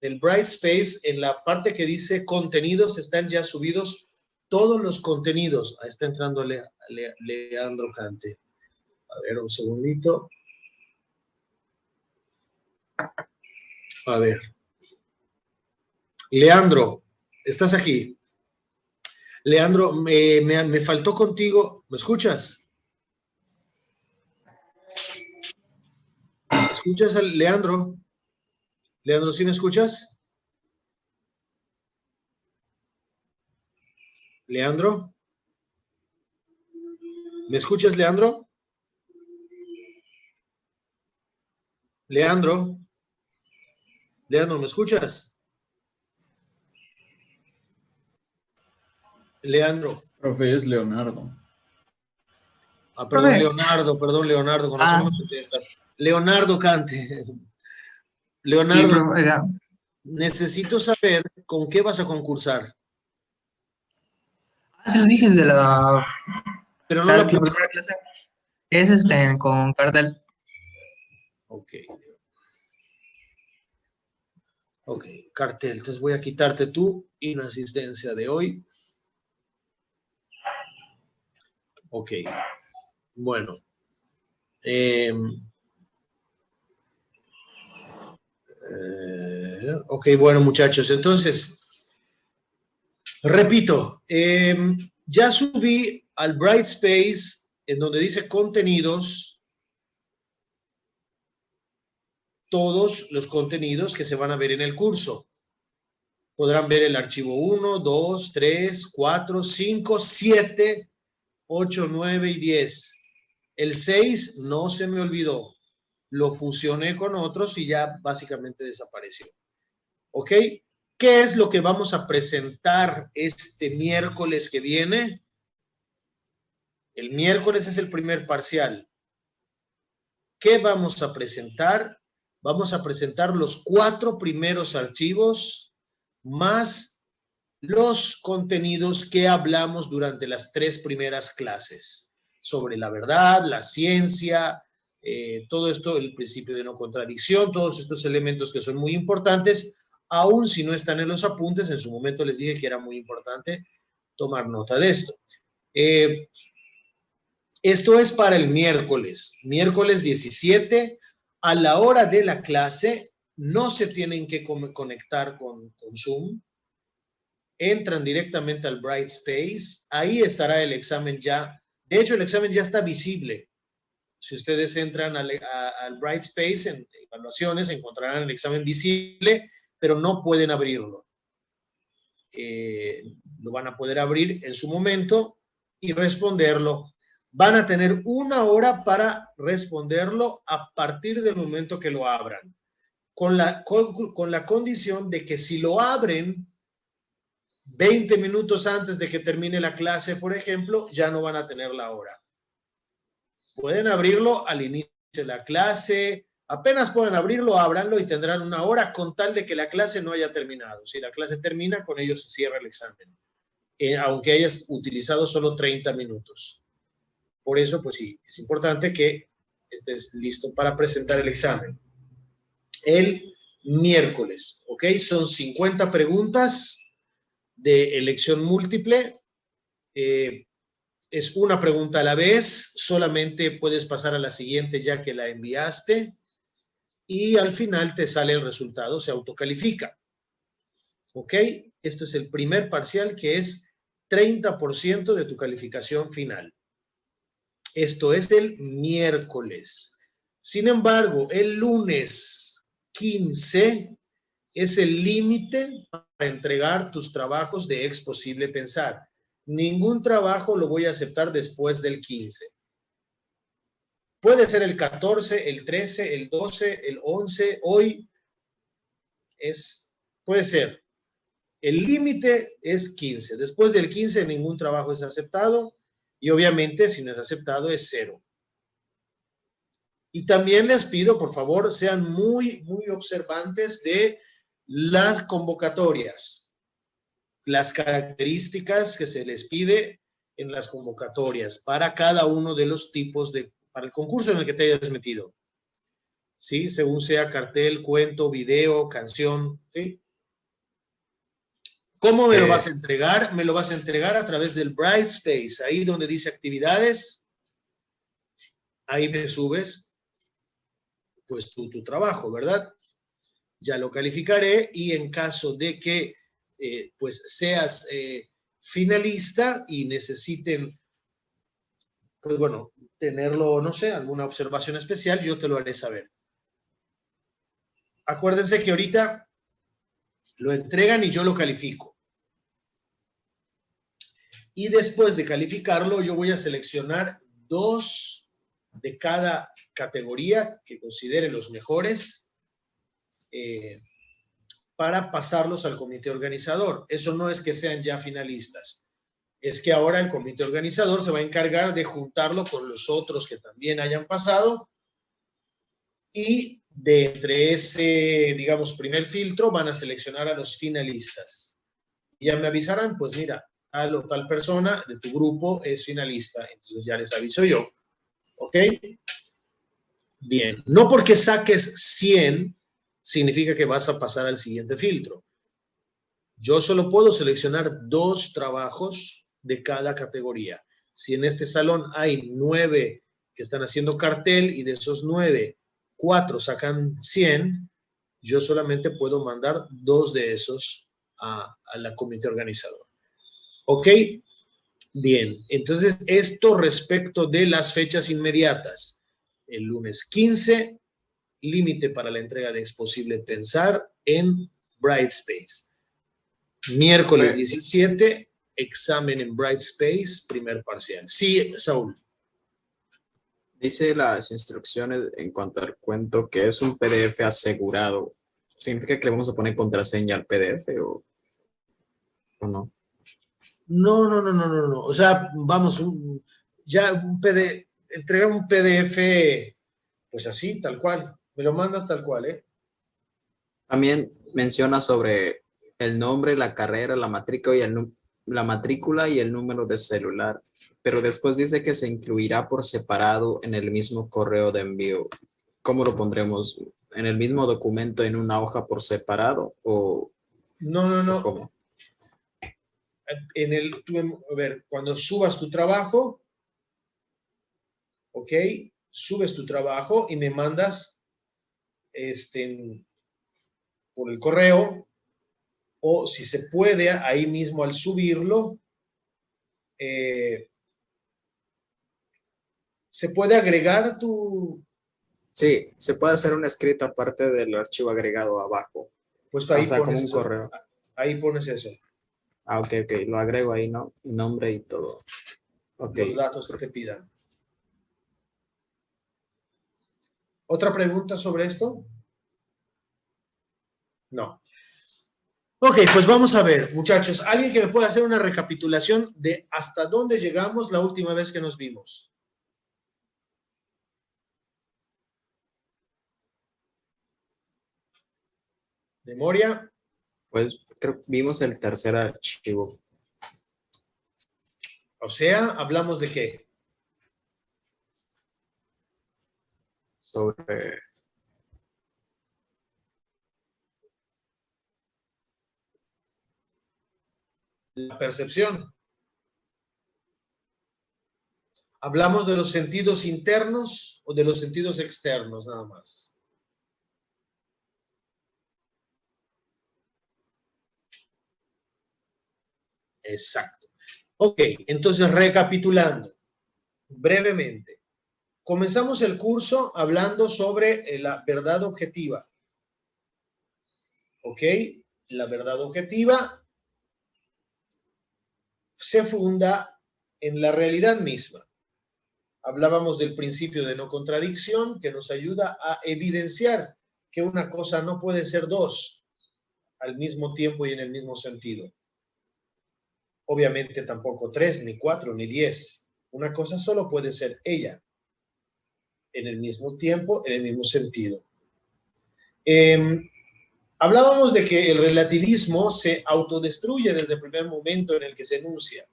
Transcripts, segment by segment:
el Brightspace, en la parte que dice contenidos, están ya subidos todos los contenidos. Ahí está entrando Leandro Cante. A ver, un segundito. A ver. Leandro, ¿estás aquí? Leandro, me faltó contigo. ¿Me escuchas? ¿Escuchas a Leandro? Leandro, ¿sí me escuchas? Leandro. ¿Me escuchas, Leandro? Leandro. Leandro, ¿me escuchas? Leandro. Profe, es Leonardo. Ah, perdón, Leonardo, con razón no contestas. Leonardo Cante. Leonardo, Sí, necesito saber con qué vas a concursar. se lo dije desde Pero no la primera clase. Es con cartel. Ok. Ok, cartel. Entonces voy a quitarte tu inasistencia de hoy. Ok. Bueno. Ok, bueno, muchachos. Entonces, repito, ya subí al Brightspace en donde dice contenidos, todos los contenidos que se van a ver en el curso. Podrán ver el archivo 1, 2, 3, 4, 5, 7, 8, 9 y 10. El 6 no se me olvidó. Lo fusioné con otros y ya básicamente desapareció. ¿Ok? ¿Qué es lo que vamos a presentar este miércoles que viene? El miércoles es el primer parcial. ¿Qué vamos a presentar? Vamos a presentar los 4 primeros archivos más los contenidos que hablamos durante las 3 primeras clases sobre la verdad, la ciencia, todo esto, el principio de no contradicción, todos estos elementos que son muy importantes, aun si no están en los apuntes. En su momento les dije que era muy importante tomar nota de esto. Esto es para el miércoles 17, a la hora de la clase. No se tienen que conectar con Zoom. Entran directamente al Brightspace. Ahí estará el examen ya. De hecho, el examen ya está visible. Si ustedes entran al Brightspace en evaluaciones, encontrarán el examen visible, pero no pueden abrirlo. Lo van a poder abrir en su momento y responderlo. Van a tener 1 hora para responderlo a partir del momento que lo abran, con la condición de que si lo abren 20 minutos antes de que termine la clase, por ejemplo, ya no van a tener la hora. Pueden abrirlo al inicio de la clase, apenas puedan abrirlo, ábranlo y tendrán 1 hora con tal de que la clase no haya terminado. Si la clase termina, con ello se cierra el examen, aunque hayas utilizado solo 30 minutos. Por eso, pues sí, es importante que estés listo para presentar el examen. El miércoles, ¿ok? Son 50 preguntas de elección múltiple. Es una pregunta a la vez, solamente puedes pasar a la siguiente ya que la enviaste y al final te sale el resultado, se autocalifica. ¿Ok? Esto es el primer parcial, que es 30% de tu calificación final. Esto es el miércoles. Sin embargo, el lunes 15 es el límite para entregar tus trabajos de Es Posible Pensar. Ningún trabajo lo voy a aceptar después del 15. Puede ser el 14, el 13, el 12, el 11. Hoy puede ser. El límite es 15. Después del 15 ningún trabajo es aceptado y obviamente si no es aceptado es 0. Y también les pido, por favor, sean muy, muy observantes de las convocatorias, las características que se les pide en las convocatorias para cada uno de los tipos para el concurso en el que te hayas metido. ¿sí? Según sea cartel, cuento, video, canción, ¿sí? ¿Cómo me lo vas a entregar? Me lo vas a entregar a través del Brightspace, ahí donde dice actividades, ahí me subes pues tu trabajo, ¿verdad? Ya lo calificaré y en caso de que pues seas finalista y necesiten, pues bueno, tenerlo, no sé, alguna observación especial, yo te lo haré saber. Acuérdense que ahorita lo entregan y yo lo califico. Y después de calificarlo, yo voy a seleccionar 2 de cada categoría que considere los mejores para pasarlos al comité organizador. Eso no es que sean ya finalistas. Es que ahora el comité organizador se va a encargar de juntarlo con los otros que también hayan pasado y de entre ese, digamos, primer filtro van a seleccionar a los finalistas. Y ya me avisarán, pues mira, tal o tal persona de tu grupo es finalista. Entonces ya les aviso yo. ¿Ok? Bien. No porque saques 100 significa que vas a pasar al siguiente filtro. Yo solo puedo seleccionar 2 trabajos de cada categoría. Si en este salón hay 9 que están haciendo cartel y de esos 9, 4 sacan 100, yo solamente puedo mandar 2 de esos a la comité organizador. ¿Ok? Bien, entonces esto respecto de las fechas inmediatas. El lunes 15, límite para la entrega de Es Posible Pensar en Brightspace. Miércoles 17, examen en Brightspace, primer parcial. Sí, Saúl. Dice las instrucciones en cuanto al cuento que es un PDF asegurado. ¿Significa que le vamos a poner contraseña al PDF o no? No. O sea, vamos, ya un PDF, entrega un PDF, pues así, tal cual. Me lo mandas tal cual, ¿eh? También menciona sobre el nombre, la carrera, la matrícula y el número de celular, pero después dice que se incluirá por separado en el mismo correo de envío. ¿Cómo lo pondremos? ¿En el mismo documento en una hoja por separado o No. cómo? A ver, cuando subas tu trabajo, ¿ok? Subes tu trabajo y me mandas por el correo, o si se puede, ahí mismo al subirlo, se puede agregar tu... Sí, se puede hacer un escrito aparte del archivo agregado abajo. Pues ahí O sea, pones como un eso. correo. Ahí pones eso. Ah, ok, lo agrego ahí, ¿no? Nombre y todo. Ok. Los datos que te pidan. ¿Otra pregunta sobre esto? No. Ok, pues vamos a ver, muchachos. ¿Alguien que me pueda hacer una recapitulación de hasta dónde llegamos la última vez que nos vimos? ¿De memoria? Pues creo que vimos el tercer archivo. O sea, ¿hablamos de qué? Sobre La percepción. ¿Hablamos de los sentidos internos o de los sentidos externos nada más? Exacto. Ok, entonces recapitulando brevemente. Comenzamos el curso hablando sobre la verdad objetiva. ¿Ok? La verdad objetiva se funda en la realidad misma. Hablábamos del principio de no contradicción que nos ayuda a evidenciar que una cosa no puede ser 2 al mismo tiempo y en el mismo sentido. Obviamente tampoco 3, ni 4, ni 10. Una cosa solo puede ser ella en el mismo tiempo, en el mismo sentido. Hablábamos de que el relativismo se autodestruye desde el primer momento en el que se enuncia.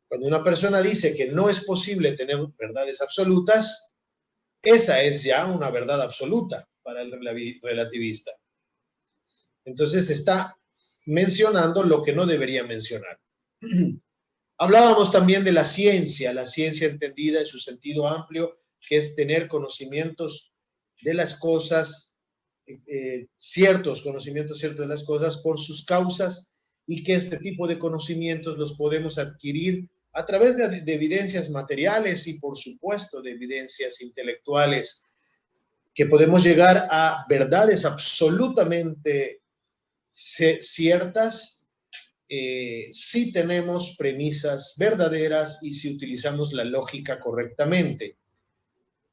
Cuando una persona dice que no es posible tener verdades absolutas, esa es ya una verdad absoluta para el relativista. Entonces está mencionando lo que no debería mencionar. Hablábamos también de la ciencia entendida en su sentido amplio, que es tener conocimientos de las cosas, ciertos conocimientos ciertos de las cosas por sus causas, y que este tipo de conocimientos los podemos adquirir a través de evidencias materiales y, por supuesto, de evidencias intelectuales, que podemos llegar a verdades absolutamente ciertas si tenemos premisas verdaderas y si utilizamos la lógica correctamente.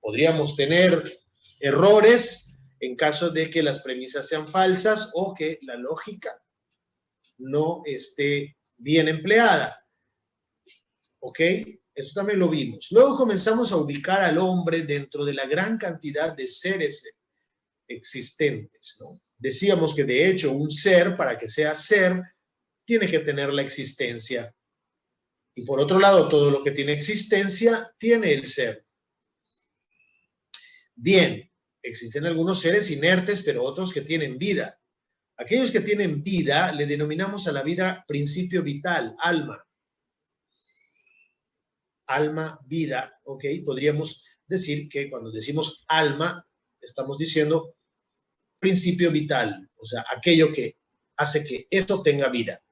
Podríamos tener errores en caso de que las premisas sean falsas o que la lógica no esté bien empleada. ¿Ok? Eso también lo vimos. Luego comenzamos a ubicar al hombre dentro de la gran cantidad de seres existentes, ¿no? Decíamos que de hecho un ser, para que sea ser, tiene que tener la existencia. Y por otro lado, todo lo que tiene existencia tiene el ser. Bien, existen algunos seres inertes, pero otros que tienen vida. Aquellos que tienen vida, le denominamos a la vida principio vital, alma. Alma, vida, ¿ok? Podríamos decir que cuando decimos alma, estamos diciendo principio vital, o sea, aquello que hace que esto tenga vida.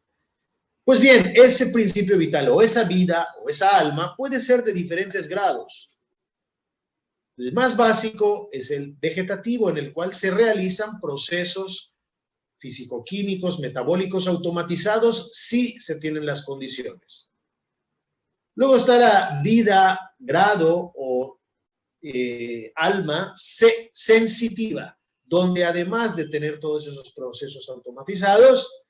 Pues bien, ese principio vital o esa vida o esa alma puede ser de diferentes grados. El más básico es el vegetativo, en el cual se realizan procesos físico-químicos, metabólicos automatizados si se tienen las condiciones. Luego está la vida, grado o alma sensitiva, donde además de tener todos esos procesos automatizados,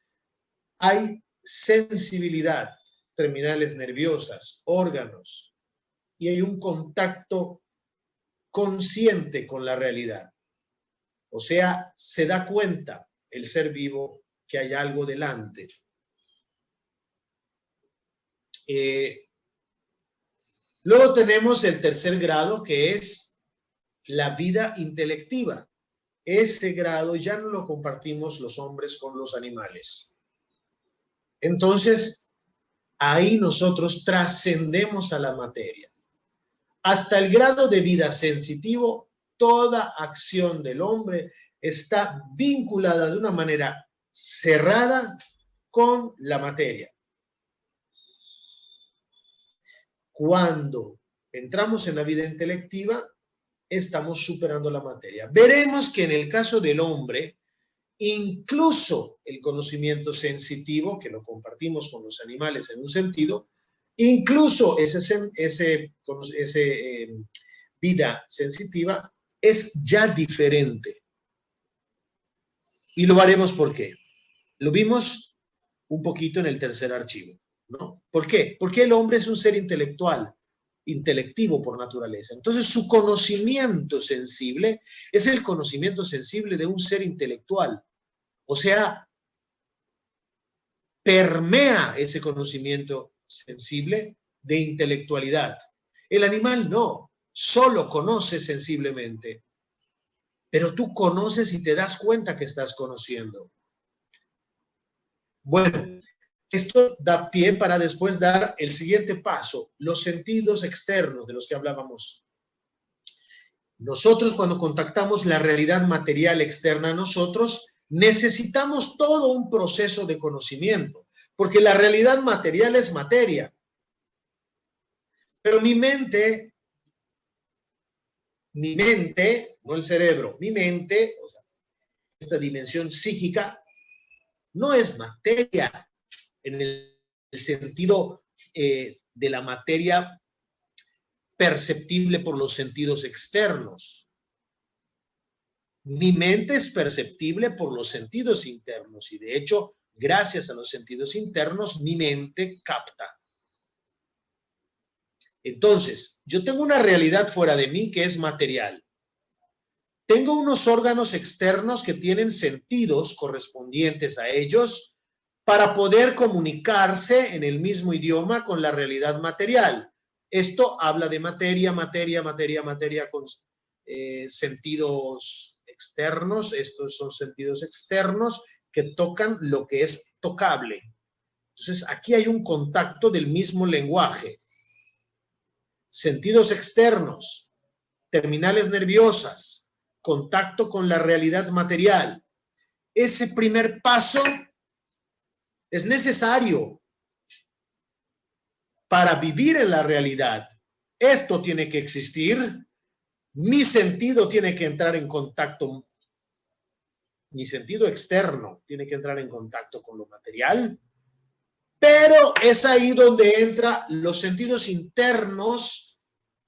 hay sensibilidad, terminales nerviosas, órganos, y hay un contacto consciente con la realidad. O sea, se da cuenta el ser vivo que hay algo delante. Luego tenemos el tercer grado, que es la vida intelectiva. Ese grado ya no lo compartimos los hombres con los animales. Entonces, ahí nosotros trascendemos a la materia. Hasta el grado de vida sensitivo, toda acción del hombre está vinculada de una manera cerrada con la materia. Cuando entramos en la vida intelectiva, estamos superando la materia. Veremos que en el caso del hombre, incluso el conocimiento sensitivo, que lo compartimos con los animales en un sentido, incluso ese vida sensitiva es ya diferente. Y lo haremos ¿por qué? Lo vimos un poquito en el tercer archivo, ¿no? ¿Por qué? Porque el hombre es un ser intelectual, intelectivo por naturaleza. Entonces, su conocimiento sensible es el conocimiento sensible de un ser intelectual. O sea, permea ese conocimiento sensible de intelectualidad. El animal no, solo conoce sensiblemente. Pero tú conoces y te das cuenta que estás conociendo. Bueno, esto da pie para después dar el siguiente paso, los sentidos externos de los que hablábamos. Nosotros, cuando contactamos la realidad material externa a nosotros, necesitamos todo un proceso de conocimiento, porque la realidad material es materia. Pero mi mente, no el cerebro, mi mente, o sea, esta dimensión psíquica, no es materia en el sentido de la materia perceptible por los sentidos externos. Mi mente es perceptible por los sentidos internos y de hecho, gracias a los sentidos internos, mi mente capta. Entonces, yo tengo una realidad fuera de mí que es material. Tengo unos órganos externos que tienen sentidos correspondientes a ellos para poder comunicarse en el mismo idioma con la realidad material. Esto habla de materia sentidos externos. Estos son sentidos externos que tocan lo que es tocable. Entonces, aquí hay un contacto del mismo lenguaje. Sentidos externos, terminales nerviosas, contacto con la realidad material. Ese primer paso es necesario para vivir en la realidad. Esto tiene que existir. Mi sentido tiene que entrar en contacto. Mi sentido externo tiene que entrar en contacto con lo material. Pero es ahí donde entran los sentidos internos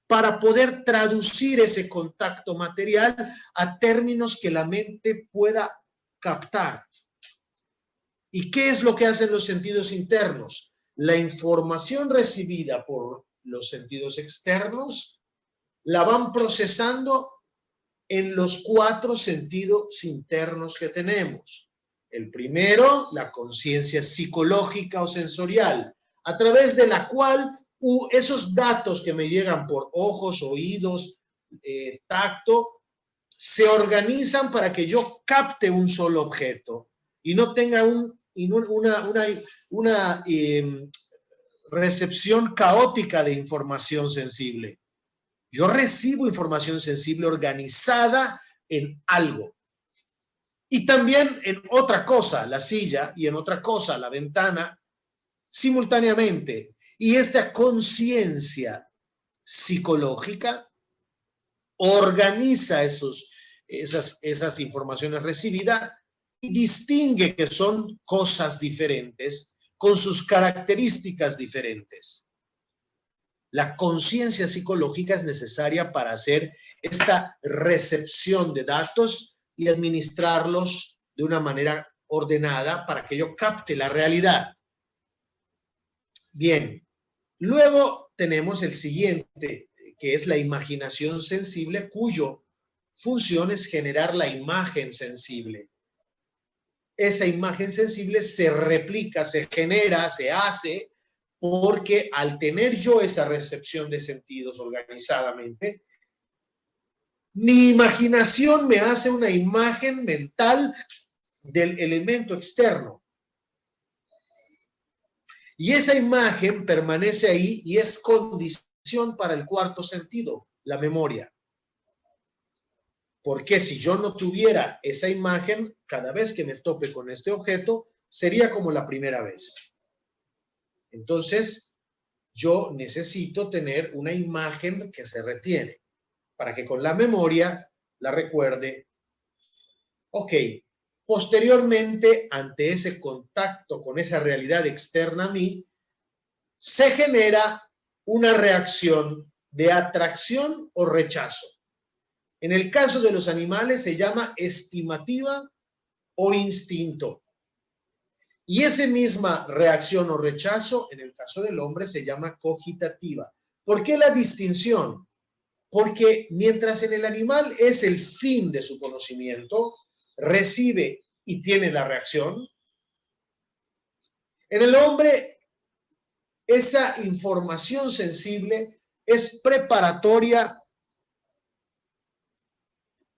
para poder traducir ese contacto material a términos que la mente pueda captar. ¿Y qué es lo que hacen los sentidos internos? La información recibida por los sentidos externos la van procesando en los 4 sentidos internos que tenemos. El primero, la conciencia psicológica o sensorial, a través de la cual esos datos que me llegan por ojos, oídos, tacto, se organizan para que yo capte un solo objeto y no tenga una recepción caótica de información sensible. Yo recibo información sensible organizada en algo. Y también en otra cosa, la silla, y en otra cosa, la ventana, simultáneamente. Y esta conciencia psicológica organiza esas informaciones recibidas y distingue que son cosas diferentes con sus características diferentes. La conciencia psicológica es necesaria para hacer esta recepción de datos y administrarlos de una manera ordenada para que yo capte la realidad. Bien, luego tenemos el siguiente, que es la imaginación sensible, cuyo función es generar la imagen sensible. Esa imagen sensible se replica, se genera, se hace, porque al tener yo esa recepción de sentidos organizadamente, mi imaginación me hace una imagen mental del elemento externo. Y esa imagen permanece ahí y es condición para el 4º sentido, la memoria. Porque si yo no tuviera esa imagen, cada vez que me tope con este objeto, sería como la primera vez. Entonces, yo necesito tener una imagen que se retiene para que con la memoria la recuerde. Ok, posteriormente, ante ese contacto con esa realidad externa a mí, se genera una reacción de atracción o rechazo. En el caso de los animales se llama estimativa o instinto. Y esa misma reacción o rechazo, en el caso del hombre, se llama cogitativa. ¿Por qué la distinción? Porque mientras en el animal es el fin de su conocimiento, recibe y tiene la reacción, en el hombre esa información sensible es preparatoria.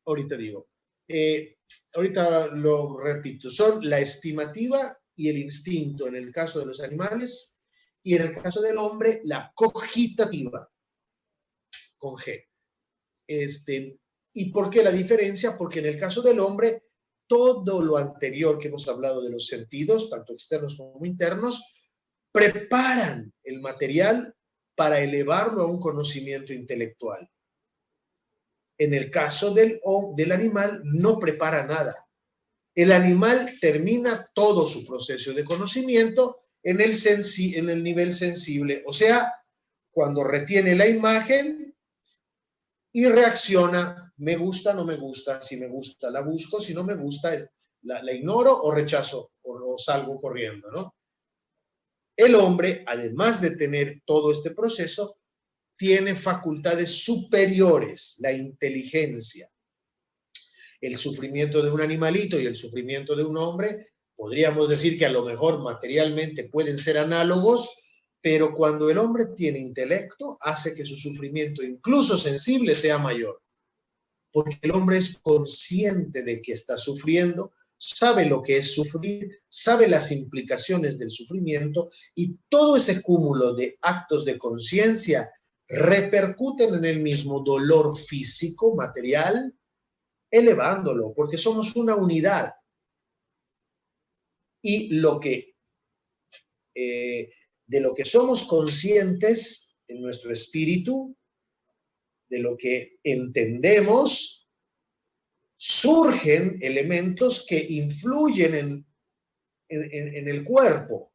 Ahorita digo, ahorita lo repito, son la estimativa y el instinto en el caso de los animales, y en el caso del hombre, la cogitativa, con G. ¿Y por qué la diferencia? Porque en el caso del hombre, todo lo anterior que hemos hablado de los sentidos, tanto externos como internos, preparan el material para elevarlo a un conocimiento intelectual. En el caso del animal, no prepara nada. El animal termina todo su proceso de conocimiento en el nivel sensible, o sea, cuando retiene la imagen y reacciona, me gusta, no me gusta, si me gusta la busco, si no me gusta la ignoro o rechazo o salgo corriendo, ¿no? El hombre, además de tener todo este proceso, tiene facultades superiores, la inteligencia. El sufrimiento de un animalito y el sufrimiento de un hombre, podríamos decir que a lo mejor materialmente pueden ser análogos, pero cuando el hombre tiene intelecto, hace que su sufrimiento, incluso sensible, sea mayor. porque el hombre es consciente de que está sufriendo, sabe lo que es sufrir, sabe las implicaciones del sufrimiento y todo ese cúmulo de actos de conciencia repercuten en el mismo dolor físico, material, elevándolo, porque somos una unidad. Y de lo que somos conscientes en nuestro espíritu, de lo que entendemos, surgen elementos que influyen en el cuerpo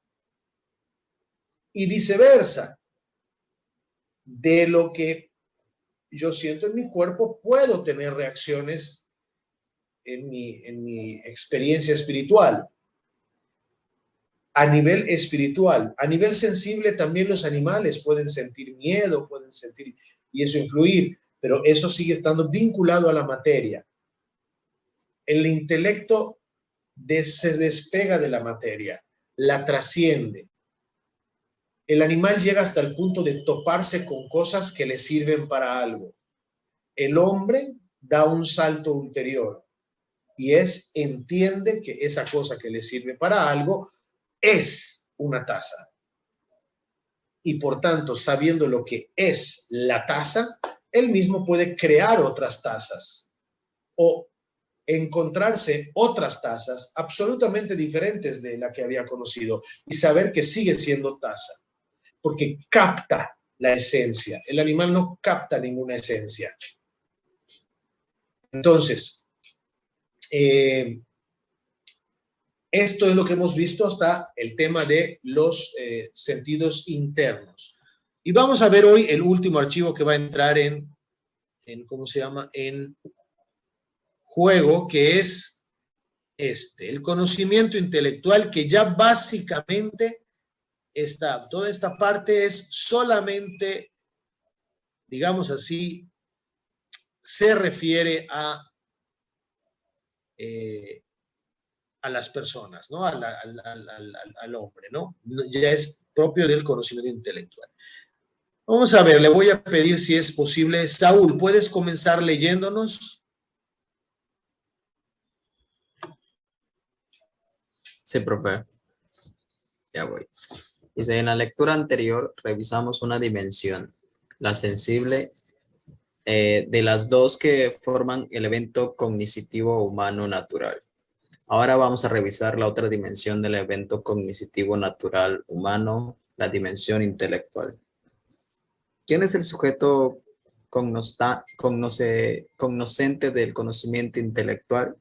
y viceversa. De lo que yo siento en mi cuerpo, puedo tener reacciones en mi experiencia espiritual. A nivel espiritual, a nivel sensible también los animales pueden sentir miedo, pueden sentir y eso influir, pero eso sigue estando vinculado a la materia. El intelecto se despega de la materia, la trasciende. El animal llega hasta el punto de toparse con cosas que le sirven para algo. El hombre da un salto ulterior y entiende que esa cosa que le sirve para algo es una taza. Y por tanto, sabiendo lo que es la taza, él mismo puede crear otras tazas o encontrarse otras tazas absolutamente diferentes de la que había conocido y saber que sigue siendo taza, porque capta la esencia. El animal no capta ninguna esencia. Entonces, esto es lo que hemos visto hasta el tema de los sentidos internos. Y vamos a ver hoy el último archivo que va a entrar en ¿cómo se llama? En juego, que es el conocimiento intelectual, que ya básicamente toda esta parte es solamente, digamos así, se refiere a las personas, ¿no? Al hombre, ¿no? Ya es propio del conocimiento intelectual. Vamos a ver, le voy a pedir si es posible. Saúl, ¿puedes comenzar leyéndonos? Sí, profe. Ya voy. Dice, en la lectura anterior revisamos una dimensión, la sensible, de las dos que forman el evento cognitivo humano natural. Ahora vamos a revisar la otra dimensión del evento cognitivo natural humano, la dimensión intelectual. ¿Quién es el sujeto cognoscente del conocimiento intelectual?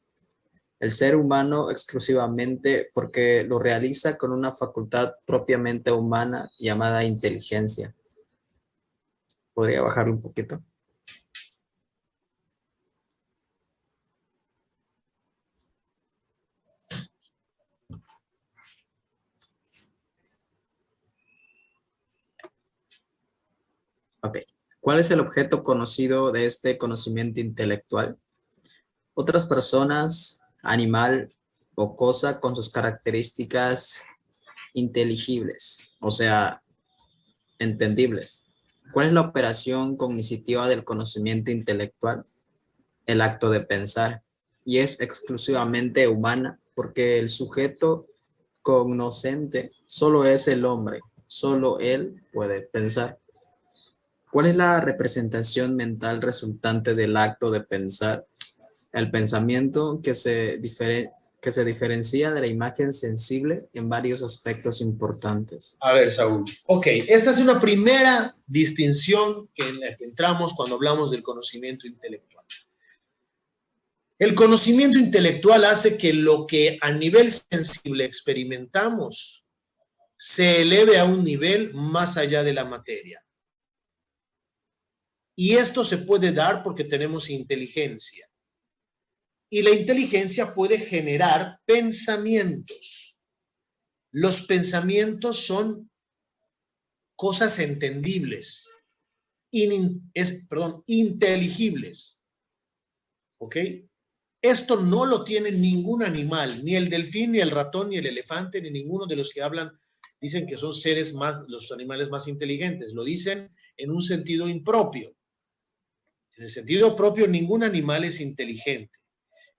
El ser humano exclusivamente, porque lo realiza con una facultad propiamente humana llamada inteligencia. ¿Podría bajarlo un poquito? Ok. ¿Cuál es el objeto conocido de este conocimiento intelectual? Otras personas, animal o cosa con sus características inteligibles, o sea, entendibles. ¿Cuál es la operación cognitiva del conocimiento intelectual? El acto de pensar. Y es exclusivamente humana porque el sujeto cognoscente solo es el hombre, solo él puede pensar. ¿Cuál es la representación mental resultante del acto de pensar? El pensamiento que se diferencia de la imagen sensible en varios aspectos importantes. A ver, Saúl. Ok, esta es una primera distinción en la que entramos cuando hablamos del conocimiento intelectual. El conocimiento intelectual hace que lo que a nivel sensible experimentamos se eleve a un nivel más allá de la materia. Y esto se puede dar porque tenemos inteligencia. Y la inteligencia puede generar pensamientos. Los pensamientos son cosas entendibles, inteligibles. ¿Ok? Esto no lo tiene ningún animal, ni el delfín, ni el ratón, ni el elefante, ni ninguno de los que hablan, dicen que son los animales más inteligentes. Lo dicen en un sentido impropio. En el sentido propio, ningún animal es inteligente.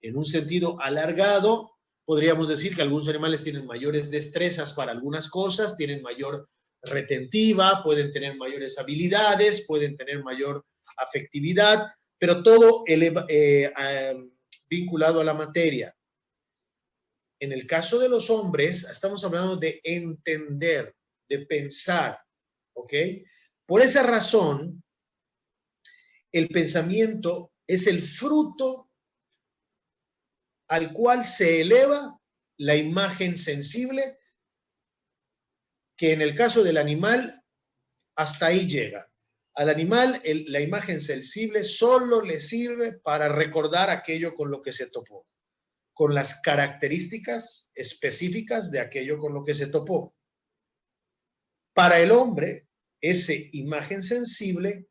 En un sentido alargado, podríamos decir que algunos animales tienen mayores destrezas para algunas cosas, tienen mayor retentiva, pueden tener mayores habilidades, pueden tener mayor afectividad, pero todo vinculado a la materia. En el caso de los hombres, estamos hablando de entender, de pensar, ¿ok? Por esa razón, el pensamiento es el fruto al cual se eleva la imagen sensible, que en el caso del animal, hasta ahí llega. Al animal, la imagen sensible solo le sirve para recordar aquello con lo que se topó, con las características específicas de aquello con lo que se topó. Para el hombre, esa imagen sensible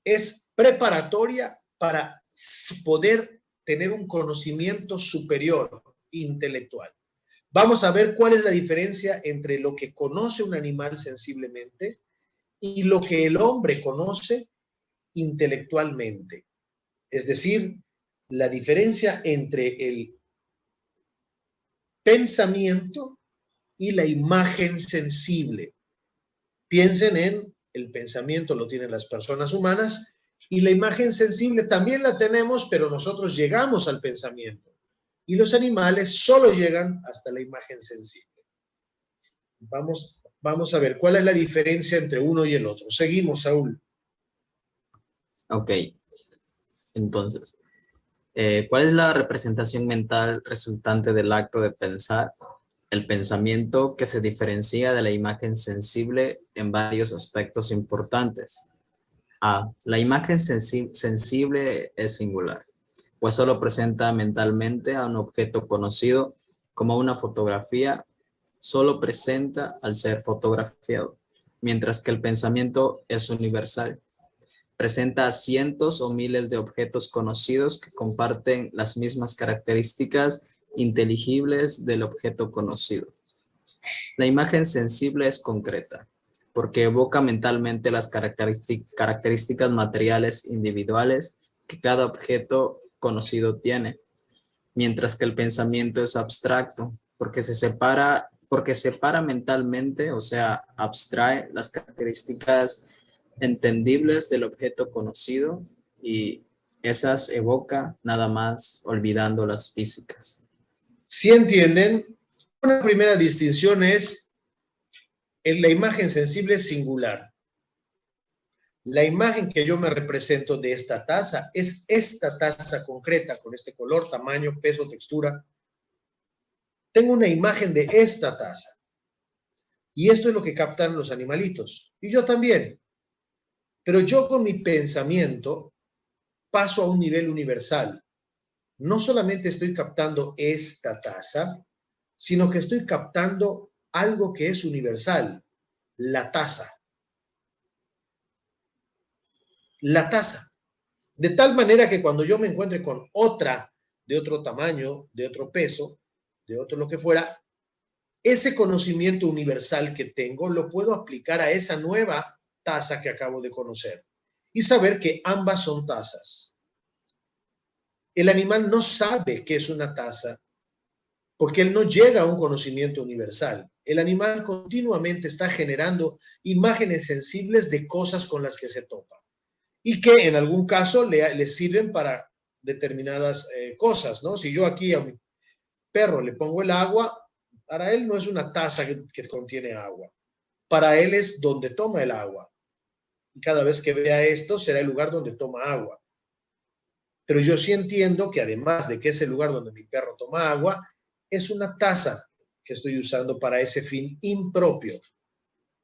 es preparatoria para poder tener un conocimiento superior intelectual. Vamos a ver cuál es la diferencia entre lo que conoce un animal sensiblemente y lo que el hombre conoce intelectualmente. Es decir, la diferencia entre el pensamiento y la imagen sensible. Piensen en el pensamiento, lo tienen las personas humanas, y la imagen sensible también la tenemos, pero nosotros llegamos al pensamiento. Y los animales solo llegan hasta la imagen sensible. Vamos a ver cuál es la diferencia entre uno y el otro. Seguimos, Saúl. Ok, entonces, ¿cuál es la representación mental resultante del acto de pensar? El pensamiento que se diferencia de la imagen sensible en varios aspectos importantes. A. La imagen sensible es singular, pues solo presenta mentalmente a un objeto conocido como una fotografía, solo presenta al ser fotografiado, mientras que el pensamiento es universal. Presenta a cientos o miles de objetos conocidos que comparten las mismas características inteligibles del objeto conocido. La imagen sensible es concreta, porque evoca mentalmente las características materiales individuales que cada objeto conocido tiene, mientras que el pensamiento es abstracto, porque separa mentalmente, o sea, abstrae las características entendibles del objeto conocido y esas evoca nada más olvidando las físicas. ¿Sí entienden? Una primera distinción es la imagen sensible singular. La imagen que yo me represento de esta taza es esta taza concreta con este color, tamaño, peso, textura. Tengo una imagen de esta taza. Y esto es lo que captan los animalitos. Y yo también. Pero yo con mi pensamiento paso a un nivel universal. No solamente estoy captando esta taza, sino que estoy captando algo que es universal, la taza. La taza. De tal manera que cuando yo me encuentre con otra de otro tamaño, de otro peso, de otro lo que fuera, ese conocimiento universal que tengo lo puedo aplicar a esa nueva taza que acabo de conocer y saber que ambas son tazas. El animal no sabe qué es una taza porque él no llega a un conocimiento universal. El animal continuamente está generando imágenes sensibles de cosas con las que se topa y que en algún caso le sirven para determinadas cosas, ¿no? Si yo aquí a mi perro le pongo el agua, para él no es una taza que contiene agua. Para él es donde toma el agua. Y cada vez que vea esto, será el lugar donde toma agua. Pero yo sí entiendo que además de que es el lugar donde mi perro toma agua, es una taza que estoy usando para ese fin impropio.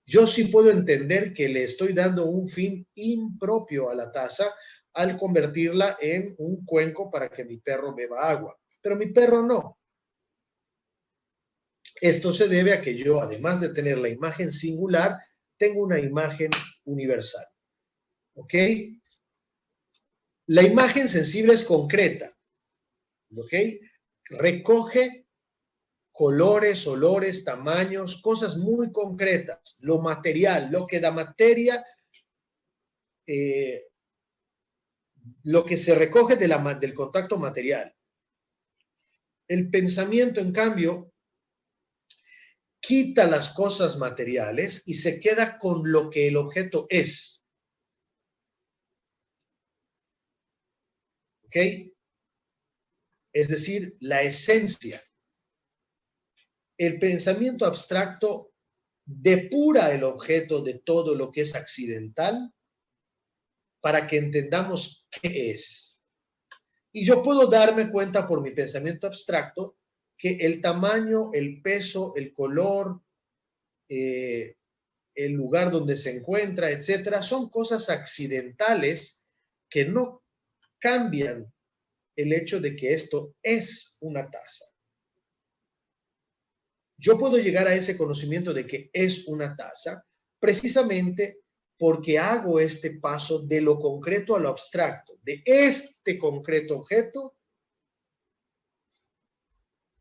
Yo sí puedo entender que le estoy dando un fin impropio a la taza al convertirla en un cuenco para que mi perro beba agua. Pero mi perro no. Esto se debe a que yo, además de tener la imagen singular, tengo una imagen universal. ¿Ok? La imagen sensible es concreta. ¿Ok? Recoge colores, olores, tamaños, cosas muy concretas. Lo material, lo que da materia, lo que se recoge del contacto material. El pensamiento, en cambio, quita las cosas materiales y se queda con lo que el objeto es. ¿Ok? Es decir, la esencia. El pensamiento abstracto depura el objeto de todo lo que es accidental para que entendamos qué es. Y yo puedo darme cuenta por mi pensamiento abstracto que el tamaño, el peso, el color, el lugar donde se encuentra, etcétera, son cosas accidentales que no cambian el hecho de que esto es una taza. Yo puedo llegar a ese conocimiento de que es una taza precisamente porque hago este paso de lo concreto a lo abstracto, de este concreto objeto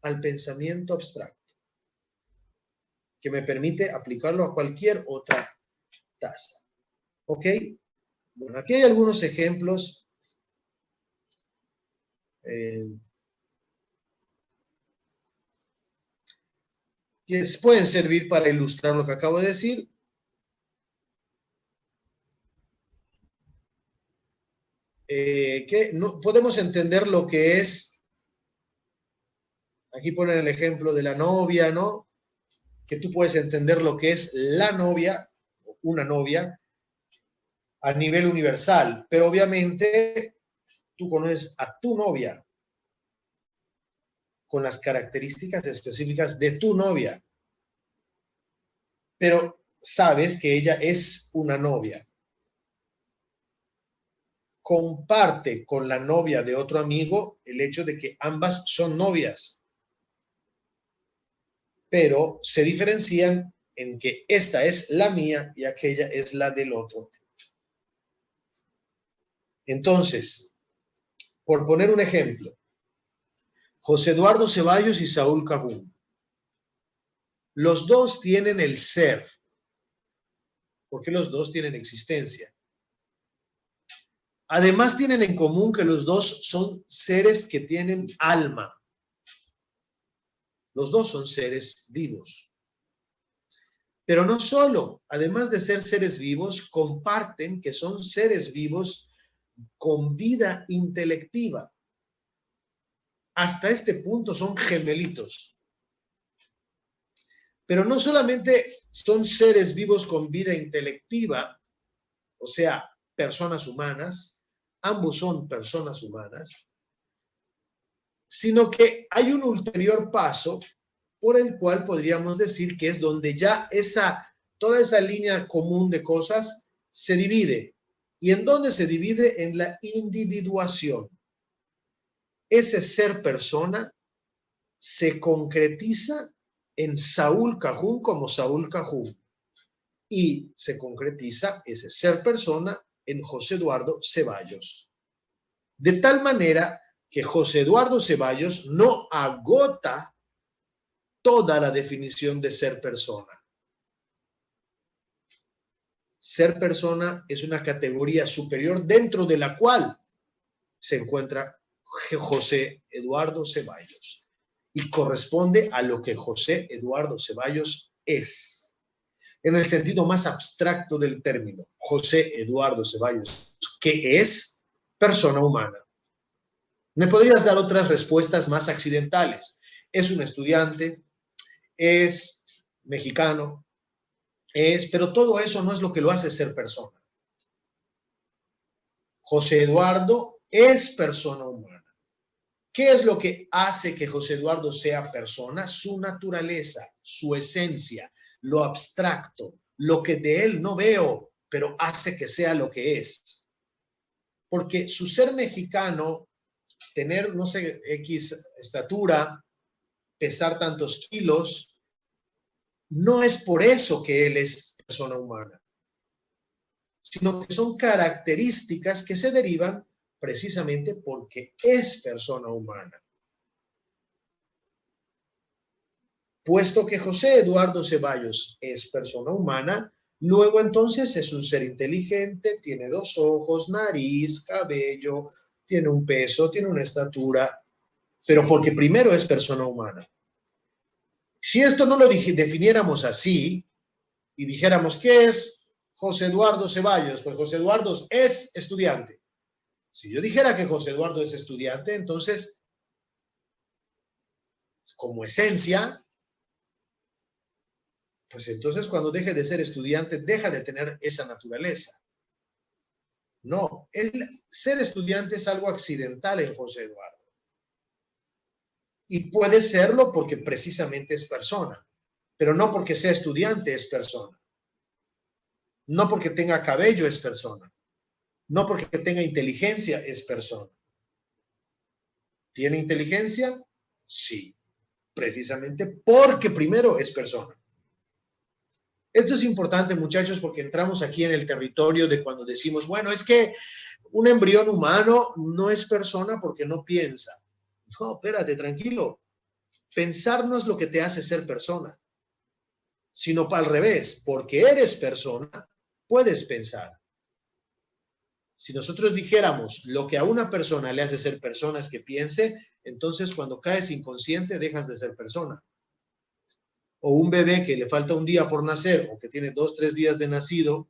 al pensamiento abstracto, que me permite aplicarlo a cualquier otra taza. ¿Ok? Bueno, aquí hay algunos ejemplos. Que pueden servir para ilustrar lo que acabo de decir. Que no podemos entender lo que es. Aquí ponen el ejemplo de la novia, ¿no? Que tú puedes entender lo que es la novia, una novia, a nivel universal, pero obviamente tú conoces a tu novia con las características específicas de tu novia, pero sabes que ella es una novia. Comparte con la novia de otro amigo el hecho de que ambas son novias, pero se diferencian en que esta es la mía y aquella es la del otro. Entonces, por poner un ejemplo, José Eduardo Ceballos y Saúl Cajún. Los dos tienen el ser, porque los dos tienen existencia. Además, tienen en común que los dos son seres que tienen alma. Los dos son seres vivos. Pero no solo, además de ser seres vivos, comparten que son seres vivos con vida intelectiva. Hasta este punto son gemelitos. Pero no solamente son seres vivos con vida intelectiva, o sea, personas humanas, ambos son personas humanas, sino que hay un ulterior paso por el cual podríamos decir que es donde ya toda esa línea común de cosas se divide. ¿Y en dónde se divide? En la individuación. Ese ser persona se concretiza en Saúl Cajún como Saúl Cajún y se concretiza ese ser persona en José Eduardo Ceballos. De tal manera que José Eduardo Ceballos no agota toda la definición de ser persona. Ser persona es una categoría superior dentro de la cual se encuentra José Eduardo Ceballos y corresponde a lo que José Eduardo Ceballos es. En el sentido más abstracto del término, José Eduardo Ceballos, ¿qué es? Persona humana. ¿Me podrías dar otras respuestas más accidentales? Es un estudiante, es mexicano, pero todo eso no es lo que lo hace ser persona. José Eduardo es persona humana. ¿Qué es lo que hace que José Eduardo sea persona? Su naturaleza, su esencia, lo abstracto, lo que de él no veo, pero hace que sea lo que es. Porque su ser mexicano, tener, no sé, X estatura, pesar tantos kilos, no es por eso que él es persona humana, sino que son características que se derivan precisamente porque es persona humana. Puesto que José Eduardo Ceballos es persona humana, Luego entonces es un ser inteligente, tiene 2 ojos, nariz, cabello, tiene un peso, tiene una estatura, pero porque primero es persona humana. Si esto no lo definiéramos así y dijéramos, ¿qué es José Eduardo Ceballos? Pues José Eduardo es estudiante. Si yo dijera que José Eduardo es estudiante, entonces, como esencia, pues entonces cuando deje de ser estudiante, deja de tener esa naturaleza. No, el ser estudiante es algo accidental en José Eduardo. Y puede serlo porque precisamente es persona, pero no porque sea estudiante es persona. No porque tenga cabello es persona. No porque tenga inteligencia es persona. ¿Tiene inteligencia? Sí, precisamente porque primero es persona. Esto es importante, muchachos, porque entramos aquí en el territorio de cuando decimos, bueno, es que un embrión humano no es persona porque no piensa. No, espérate, tranquilo. Pensar no es lo que te hace ser persona, sino al revés, porque eres persona, puedes pensar. Si nosotros dijéramos lo que a una persona le hace ser persona es que piense, entonces cuando caes inconsciente dejas de ser persona. O un bebé que le falta un día por nacer o que tiene 2, 3 días de nacido,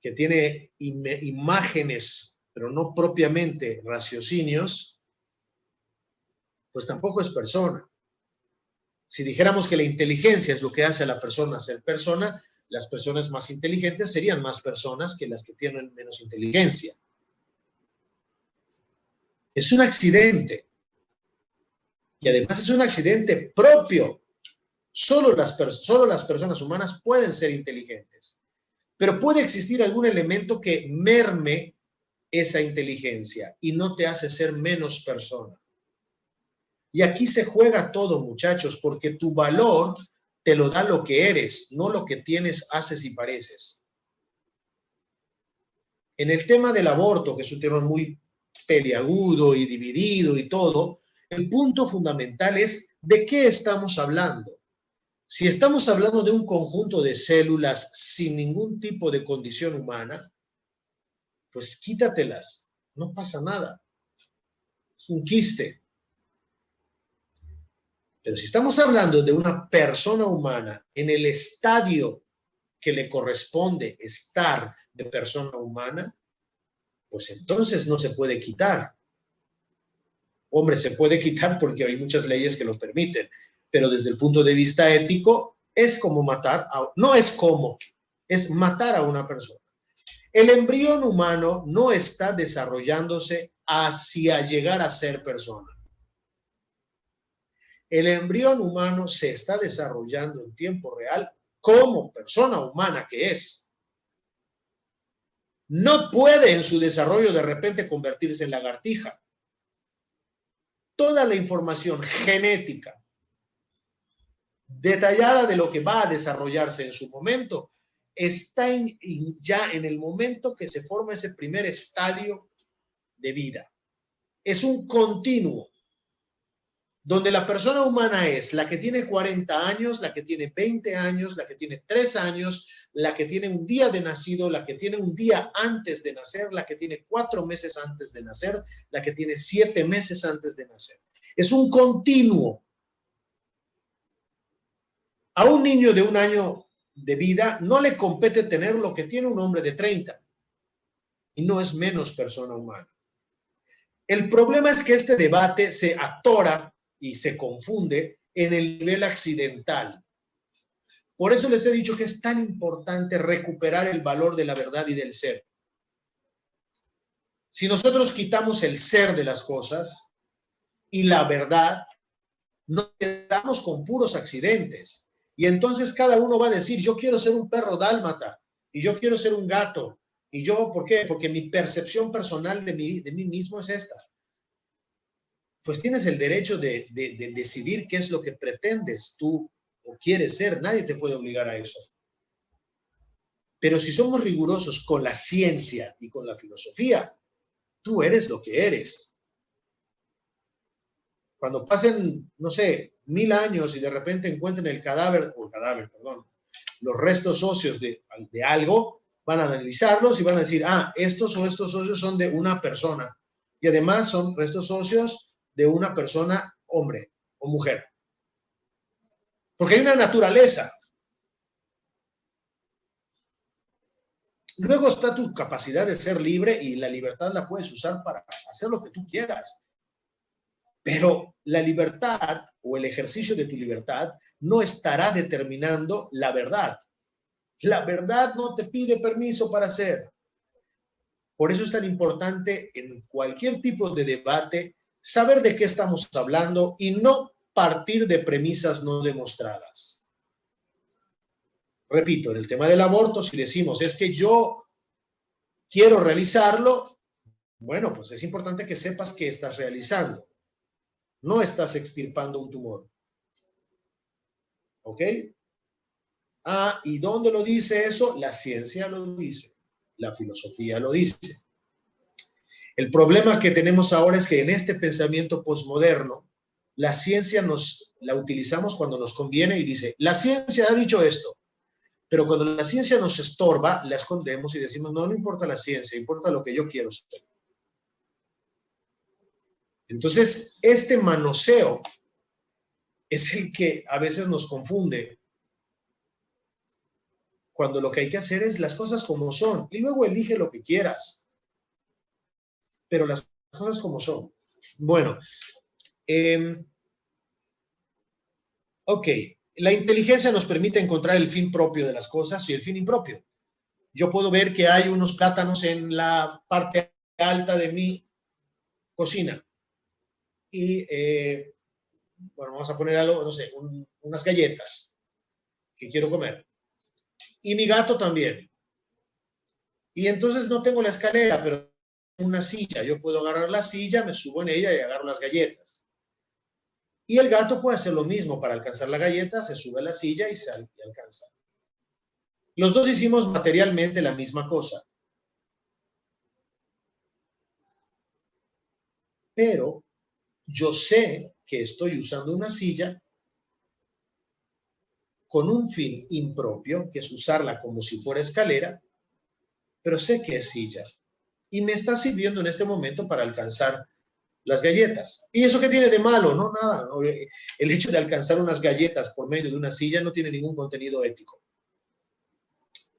que tiene imágenes, pero no propiamente raciocinios, pues tampoco es persona. Si dijéramos que la inteligencia es lo que hace a la persona ser persona, las personas más inteligentes serían más personas que las que tienen menos inteligencia. Es un accidente. Y además es un accidente propio. Solo las personas humanas pueden ser inteligentes. Pero puede existir algún elemento que merme esa inteligencia y no te hace ser menos persona. Y aquí se juega todo, muchachos, porque tu valor te lo da lo que eres, no lo que tienes, haces y pareces. En el tema del aborto, que es un tema muy peliagudo y dividido y todo, el punto fundamental es de qué estamos hablando. Si estamos hablando de un conjunto de células sin ningún tipo de condición humana, pues quítatelas, no pasa nada. Es un quiste. Pero si estamos hablando de una persona humana en el estadio que le corresponde estar de persona humana, pues entonces no se puede quitar. Hombre, se puede quitar porque hay muchas leyes que lo permiten, pero desde el punto de vista ético es como matar no es como, es matar a una persona. El embrión humano no está desarrollándose hacia llegar a ser persona. El embrión humano se está desarrollando en tiempo real como persona humana que es. No puede en su desarrollo de repente convertirse en lagartija. Toda la información genética detallada de lo que va a desarrollarse en su momento está ya en el momento que se forma ese primer estadio de vida. Es un continuo donde la persona humana es la que tiene 40 años, la que tiene 20 años, la que tiene 3 años, la que tiene un día de nacido, la que tiene un día antes de nacer, la que tiene 4 meses antes de nacer, la que tiene 7 meses antes de nacer. Es un continuo. A un niño de 1 año de vida no le compete tener lo que tiene un hombre de 30 y no es menos persona humana. El problema es que este debate se atora y se confunde en el nivel accidental. Por eso les he dicho que es tan importante recuperar el valor de la verdad y del ser. Si nosotros quitamos el ser de las cosas y la verdad, nos quedamos con puros accidentes. Y entonces cada uno va a decir, yo quiero ser un perro dálmata y yo quiero ser un gato. ¿Y yo por qué? Porque mi percepción personal de mí mismo es esta. Pues tienes el derecho de decidir qué es lo que pretendes tú o quieres ser. Nadie te puede obligar a eso. Pero si somos rigurosos con la ciencia y con la filosofía, tú eres lo que eres. Cuando pasen, no sé, 1000 años y de repente encuentren el cadáver, perdón, los restos óseos de algo, van a analizarlos y van a decir, ah, estos o estos óseos son de una persona. Y además son restos óseos de una persona, hombre o mujer. Porque hay una naturaleza. Luego está tu capacidad de ser libre y la libertad la puedes usar para hacer lo que tú quieras. Pero la libertad o el ejercicio de tu libertad no estará determinando la verdad. La verdad no te pide permiso para hacer. Por eso es tan importante en cualquier tipo de debate saber de qué estamos hablando y no partir de premisas no demostradas. Repito, en el tema del aborto, si decimos es que yo quiero realizarlo, bueno, pues es importante que sepas qué estás realizando. No estás extirpando un tumor. ¿Ok? Ah, ¿y dónde lo dice eso? La ciencia lo dice. La filosofía lo dice. El problema que tenemos ahora es que en este pensamiento posmoderno, la ciencia la utilizamos cuando nos conviene y dice, la ciencia ha dicho esto, pero cuando la ciencia nos estorba, la escondemos y decimos, no, no importa la ciencia, importa lo que yo quiero ser. Entonces, este manoseo es el que a veces nos confunde, cuando lo que hay que hacer es las cosas como son, y luego elige lo que quieras, pero las cosas como son. Bueno, ok, la inteligencia nos permite encontrar el fin propio de las cosas y el fin impropio. Yo puedo ver que hay unos plátanos en la parte alta de mi cocina y, bueno, vamos a poner algo, no sé, unas galletas que quiero comer. Y mi gato también. Y entonces no tengo la escalera, pero una silla. Yo puedo agarrar la silla, me subo en ella y agarro las galletas. Y el gato puede hacer lo mismo. Para alcanzar la galleta, se sube a la silla y se alcanza. Los dos hicimos materialmente la misma cosa. Pero yo sé que estoy usando una silla con un fin impropio, que es usarla como si fuera escalera, pero sé que es silla. Y me está sirviendo en este momento para alcanzar las galletas. ¿Y eso qué tiene de malo? No, nada. El hecho de alcanzar unas galletas por medio de una silla no tiene ningún contenido ético.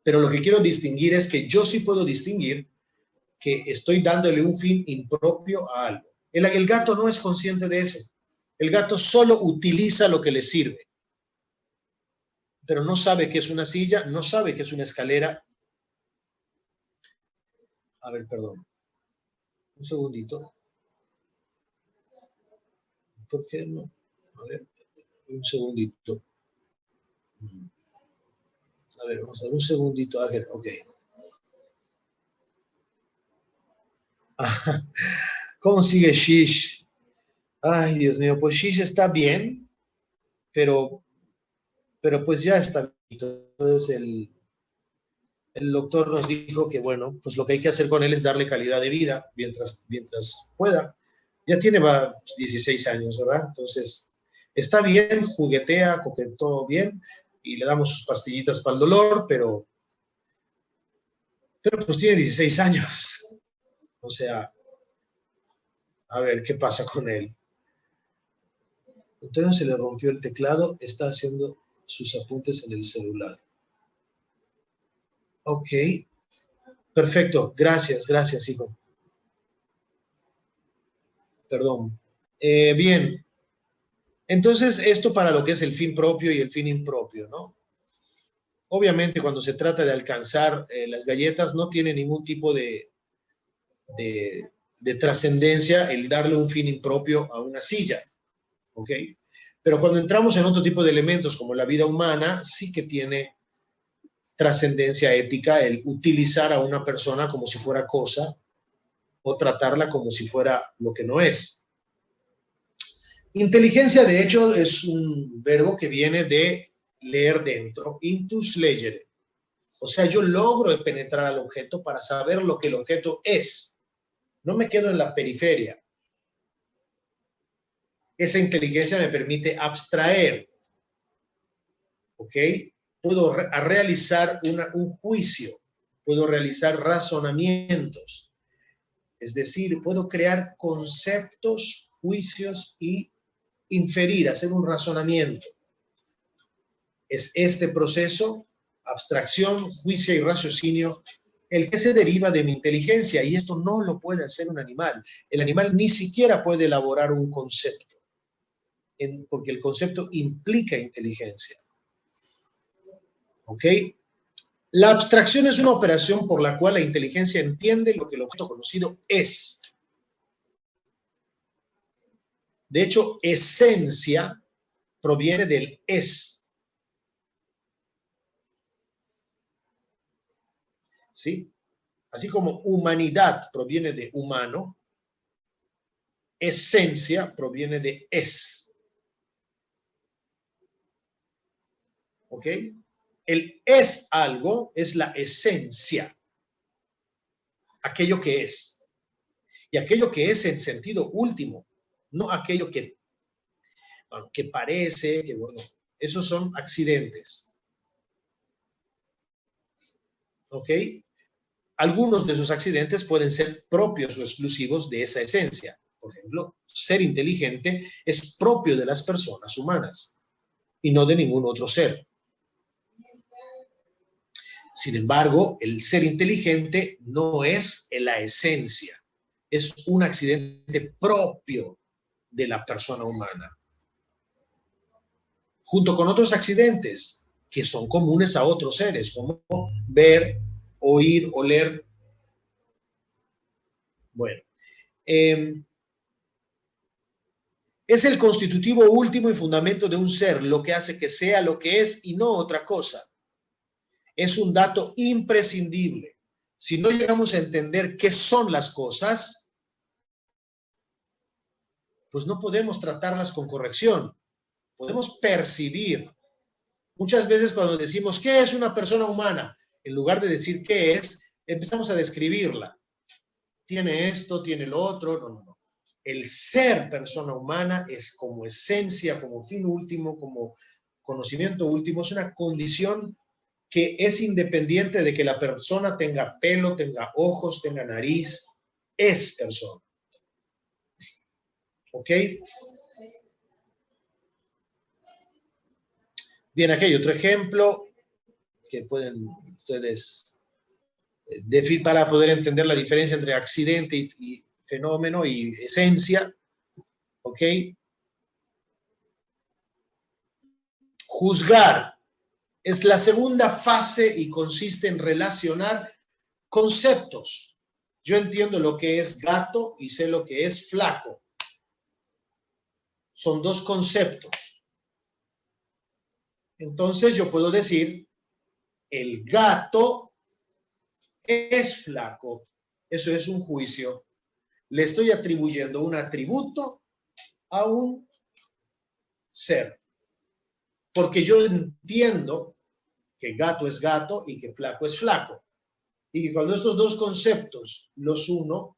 Pero lo que quiero distinguir es que yo sí puedo distinguir que estoy dándole un fin impropio a algo. El gato no es consciente de eso. El gato solo utiliza lo que le sirve. Pero no sabe que es una silla, no sabe que es una escalera. A ver, perdón. Un segundito. ¿Por qué no? A ver, un segundito. A ver, vamos a ver un segundito. A ver, ok. ¿Cómo sigue Shish? Ay, Dios mío, pues Shish está bien, pero pues ya está. Entonces el doctor nos dijo que, bueno, pues lo que hay que hacer con él es darle calidad de vida mientras pueda. Ya tiene 16 años, ¿verdad? Entonces, está bien, juguetea, coquetó bien, y le damos sus pastillitas para el dolor, pero pues tiene 16 años. O sea, a ver qué pasa con él. Entonces se le rompió el teclado, está haciendo sus apuntes en el celular. Ok, perfecto, gracias, hijo. Perdón. Bien, entonces esto para lo que es el fin propio y el fin impropio, ¿no? Obviamente cuando se trata de alcanzar las galletas no tiene ningún tipo de trascendencia el darle un fin impropio a una silla, ¿ok? Pero cuando entramos en otro tipo de elementos como la vida humana, sí que tiene trascendencia ética el utilizar a una persona como si fuera cosa o tratarla como si fuera lo que no es. Inteligencia, de hecho, es un verbo que viene de leer dentro, intus legere. O sea, yo logro penetrar al objeto para saber lo que el objeto es. No me quedo en la periferia. Esa inteligencia me permite abstraer, ¿ok? puedo realizar un juicio, puedo realizar razonamientos. Es decir, puedo crear conceptos, juicios y inferir, hacer un razonamiento. Es este proceso, abstracción, juicio y raciocinio, el que se deriva de mi inteligencia, y esto no lo puede hacer un animal. El animal ni siquiera puede elaborar un concepto, porque el concepto implica inteligencia. ¿Ok? La abstracción es una operación por la cual la inteligencia entiende lo que el objeto conocido es. De hecho, esencia proviene del es. ¿Sí? Así como humanidad proviene de humano, esencia proviene de es. ¿Ok? El es algo es la esencia, aquello que es. Y aquello que es en sentido último, no aquello que parece, que bueno, esos son accidentes. ¿Ok? Algunos de esos accidentes pueden ser propios o exclusivos de esa esencia. Por ejemplo, ser inteligente es propio de las personas humanas y no de ningún otro ser. Sin embargo, el ser inteligente no es la esencia, es un accidente propio de la persona humana, junto con otros accidentes que son comunes a otros seres, como ver, oír, oler. Bueno, es el constitutivo último y fundamento de un ser, lo que hace que sea lo que es y no otra cosa. Es un dato imprescindible. Si no llegamos a entender qué son las cosas, pues no podemos tratarlas con corrección. Podemos percibir. Muchas veces cuando decimos ¿qué es una persona humana? En lugar de decir qué es, empezamos a describirla. Tiene esto, tiene lo otro. No. El ser persona humana es como esencia, como fin último, como conocimiento último. Es una condición que es independiente de que la persona tenga pelo, tenga ojos, tenga nariz. Es persona. ¿Ok? Bien, aquí hay otro ejemplo que pueden ustedes definir para poder entender la diferencia entre accidente y fenómeno y esencia. ¿Ok? Juzgar es la segunda fase y consiste en relacionar conceptos. Yo entiendo lo que es gato y sé lo que es flaco. Son dos conceptos. Entonces yo puedo decir, el gato es flaco. Eso es un juicio. Le estoy atribuyendo un atributo a un ser. Porque yo entiendo que gato es gato y que flaco es flaco. Y cuando estos dos conceptos los uno,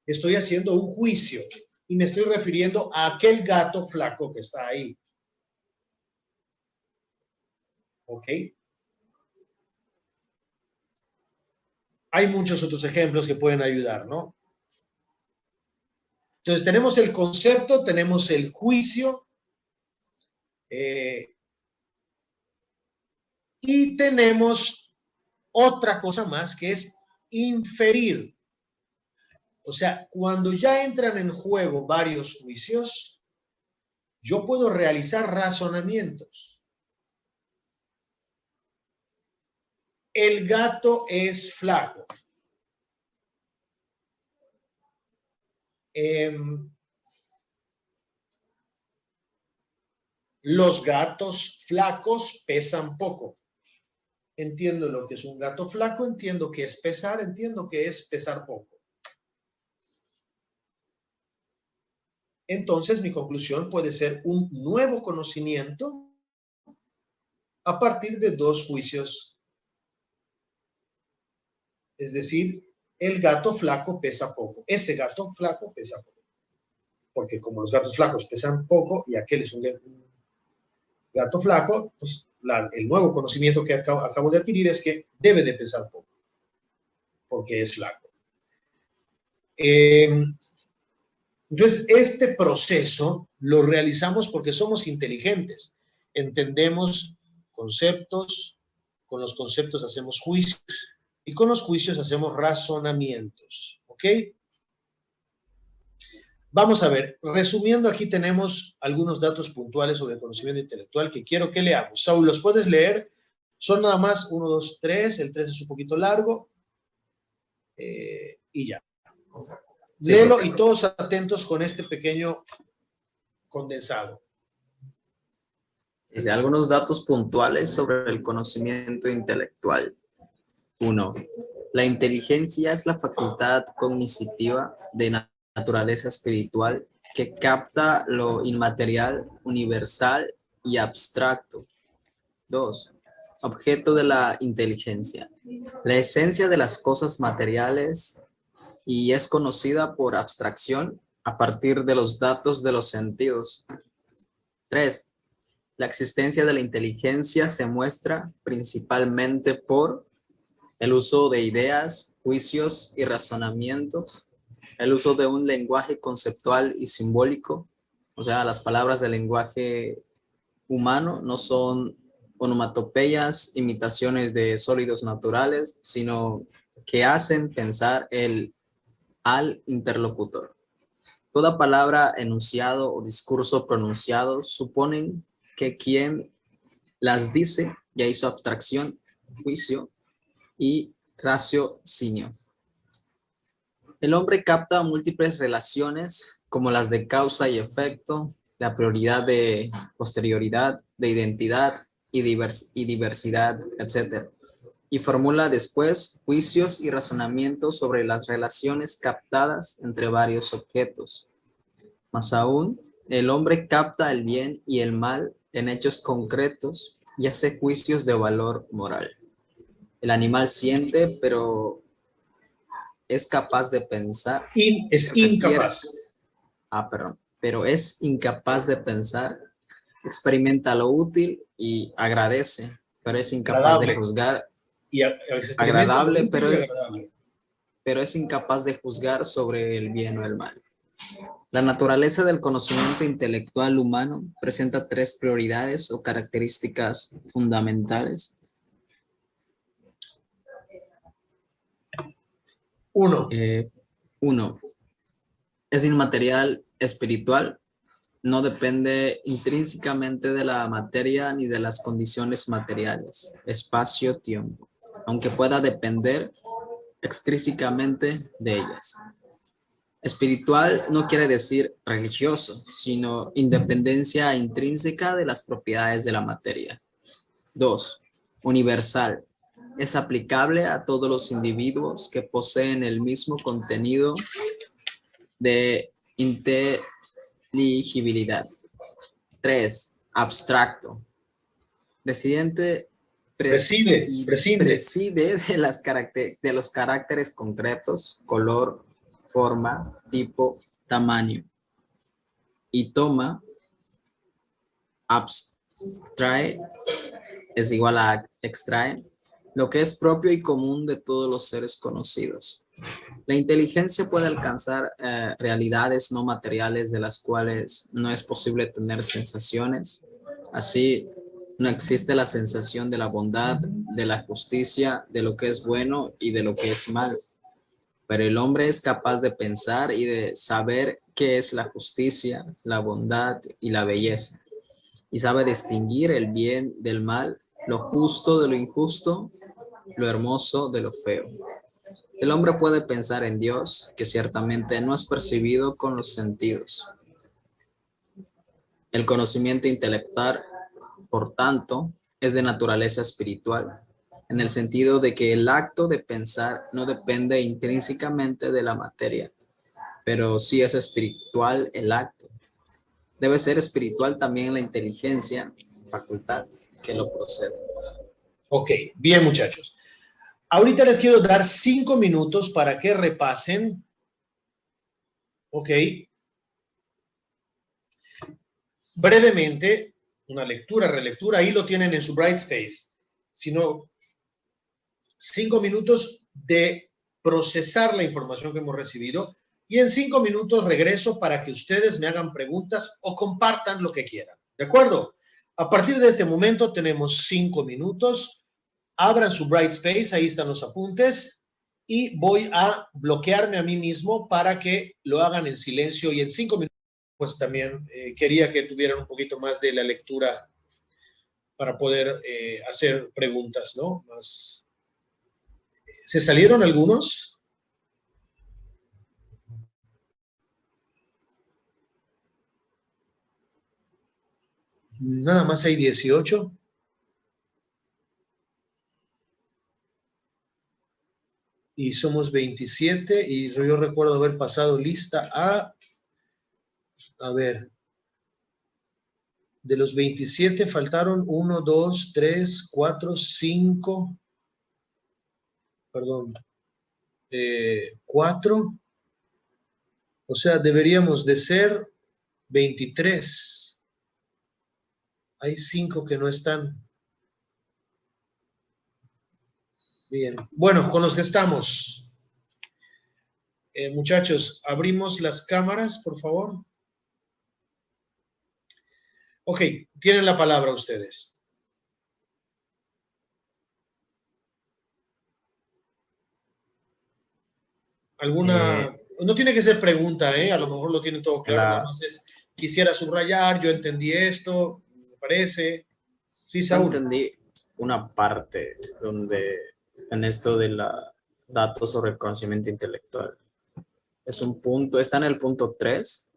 estoy haciendo un juicio y me estoy refiriendo a aquel gato flaco que está ahí. ¿Ok? Hay muchos otros ejemplos que pueden ayudar, ¿no? Entonces tenemos el concepto, tenemos el juicio y tenemos otra cosa más que es inferir. O sea, cuando ya entran en juego varios juicios, yo puedo realizar razonamientos. El gato es flaco. Los gatos flacos pesan poco. Entiendo lo que es un gato flaco, entiendo que es pesar, entiendo que es pesar poco. Entonces mi conclusión puede ser un nuevo conocimiento a partir de dos juicios. Es decir, el gato flaco pesa poco. Ese gato flaco pesa poco. Porque como los gatos flacos pesan poco y aquel es un gato flaco, pues el nuevo conocimiento que acabo de adquirir es que debe de pesar poco, porque es flaco. Entonces, este proceso lo realizamos porque somos inteligentes, entendemos conceptos, con los conceptos hacemos juicios y con los juicios hacemos razonamientos, ¿ok? Vamos a ver, resumiendo, aquí tenemos algunos datos puntuales sobre el conocimiento intelectual que quiero que leamos. Saúl, ¿los puedes leer? Son nada más 1, 2, 3, el 3 es un poquito largo y ya. Sí, léelo y todos atentos con este pequeño condensado. Dice algunos datos puntuales sobre el conocimiento intelectual. 1. La inteligencia es la facultad cognitiva de naturaleza espiritual que capta lo inmaterial, universal y abstracto. 2. Objeto de la inteligencia. La esencia de las cosas materiales y es conocida por abstracción a partir de los datos de los sentidos. 3. La existencia de la inteligencia se muestra principalmente por el uso de ideas, juicios y razonamientos, el uso de un lenguaje conceptual y simbólico, o sea, las palabras del lenguaje humano no son onomatopeyas, imitaciones de sólidos naturales, sino que hacen pensar al interlocutor. Toda palabra, enunciado o discurso pronunciado suponen que quien las dice ya hizo abstracción, juicio y raciocinio. El hombre capta múltiples relaciones como las de causa y efecto, la prioridad de posterioridad, de identidad y diversidad, etc. Y formula después juicios y razonamientos sobre las relaciones captadas entre varios objetos. Más aún, el hombre capta el bien y el mal en hechos concretos y hace juicios de valor moral. El animal siente, pero es capaz de pensar. Es incapaz. Pero es incapaz de pensar, experimenta lo útil y agradece, pero es incapaz de juzgar. Agradable, pero es incapaz de juzgar sobre el bien o el mal. La naturaleza del conocimiento intelectual humano presenta 3 prioridades o características fundamentales. 1. 1. Es inmaterial espiritual, no depende intrínsecamente de la materia ni de las condiciones materiales, espacio, tiempo, aunque pueda depender extrínsecamente de ellas. Espiritual no quiere decir religioso, sino independencia intrínseca de las propiedades de la materia. 2. Universal. Es aplicable a todos los individuos que poseen el mismo contenido de inteligibilidad. 3. Abstracto. Preside de los caracteres concretos, color, forma, tipo, tamaño. Y toma, abstrae, es igual a extrae, lo que es propio y común de todos los seres conocidos. La inteligencia puede alcanzar realidades no materiales de las cuales no es posible tener sensaciones. Así, no existe la sensación de la bondad, de la justicia, de lo que es bueno y de lo que es mal. Pero el hombre es capaz de pensar y de saber qué es la justicia, la bondad y la belleza. Y sabe distinguir el bien del mal, lo justo de lo injusto, lo hermoso de lo feo. El hombre puede pensar en Dios, que ciertamente no es percibido con los sentidos. El conocimiento intelectual, por tanto, es de naturaleza espiritual, en el sentido de que el acto de pensar no depende intrínsecamente de la materia, pero sí es espiritual el acto. Debe ser espiritual también la inteligencia, facultad que lo procede. Ok, bien muchachos. Ahorita les quiero dar 5 minutos para que repasen. Ok. Brevemente, una lectura, relectura, ahí lo tienen en su Brightspace, sino 5 minutos de procesar la información que hemos recibido y en 5 minutos regreso para que ustedes me hagan preguntas o compartan lo que quieran. ¿De acuerdo? A partir de este momento tenemos 5 minutos. Abran su Brightspace, ahí están los apuntes y voy a bloquearme a mí mismo para que lo hagan en silencio y en 5 minutos pues también quería que tuvieran un poquito más de la lectura para poder hacer preguntas, ¿no? Más. ¿Se salieron algunos? Nada más hay 18. Y somos 27 y yo recuerdo haber pasado lista a ver, de los 27 faltaron 1, 2, 3, 4, 5, perdón, 4, o sea, deberíamos de ser 23. Hay 5 que no están. Bien, bueno, con los que estamos. Muchachos, abrimos las cámaras, por favor. Ok, tienen la palabra ustedes. ¿Alguna? No tiene que ser pregunta, a lo mejor lo tienen todo claro, nada más es, quisiera subrayar, yo entendí esto, me parece. Sí, Saúl. Entendí una parte donde, en esto de la datos sobre el conocimiento intelectual. Es un punto, está en el punto 3.